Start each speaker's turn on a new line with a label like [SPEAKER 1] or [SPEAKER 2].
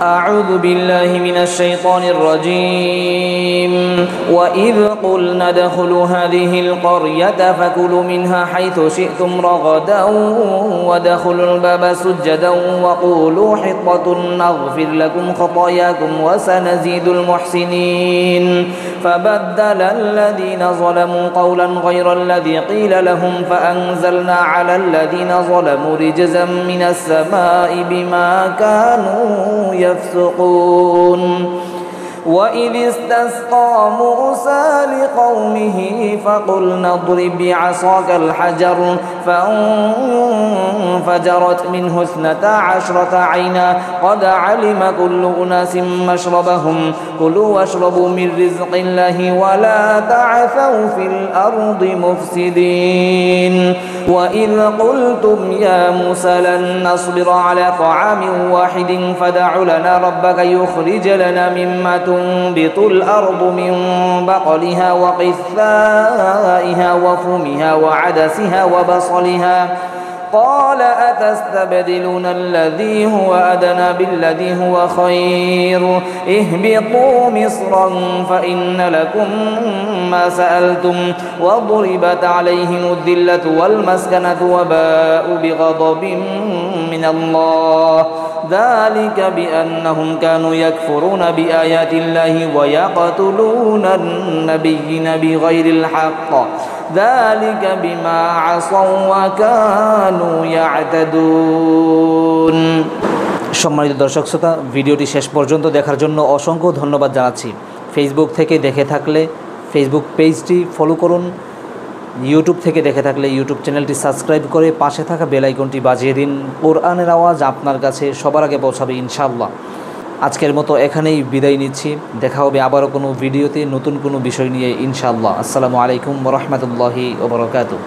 [SPEAKER 1] أعوذ بالله من الشيطان الرجيم وإذ قلنا ادخلوا هذه القرية فكلوا منها حيث شئتم رغدا وادخلوا الباب سجدا وقولوا حطة نغفر لكم خطاياكم وسنزيد المحسنين فبدل الذين ظلموا قولا غير الذي قيل لهم فأنزلنا على الذين ظلموا رجزا من السماء بما كانوا يفسقون وإذ استسقى موسى لقومه فقلنا اضرب بعصاك الحجر فانفجرت منه 12 عينا قد علم كل أناس مشربهم كلوا واشربوا من رزق الله ولا تعثوا في الأرض مفسدين وإذ قلتم يا موسى لن نصبر على طعام واحد فادع لنا ربك يخرج لنا مما تنبت الأرض من بقلها وقثائها وفومها وعدسها وبصلها قال أتستبدلون الذي هو أدنى بالذي هو خير اهبطوا مصرا فإن لكم ما سألتم وضربت عليهم الذلة والمسكنة وباءوا بغضب من الله ذلك بأنهم كانوا يكفرون بآيات الله ويقتلون النبيين بغير الحق ذلك بما عصوا وكانوا يعتدون। সম্মানিত দর্শক শ্রোতা, ভিডিওটি শেষ পর্যন্ত দেখার জন্য অসংখ্য ধন্যবাদ জানাচ্ছি। ফেসবুক থেকে দেখে থাকলে ফেসবুক পেজটি ফলো করুন, ইউটিউব থেকে দেখে থাকলে ইউটিউব চ্যানেলটি সাবস্ক্রাইব করে পাশে থাকা বেল আইকনটি বাজিয়ে দিন। কোরআনের আওয়াজ আপনার কাছে সবার আগে পৌঁছাবে ইনশাআল্লাহ। আজকের মতো এখানেই বিদায় নিচ্ছি। দেখা হবে আবারও কোনো ভিডিওতে নতুন কোনো বিষয় নিয়ে ইনশাআল্লাহ। আসসালামু আলাইকুম ওয়া রাহমাতুল্লাহি ওয়া বারাকাতুহু।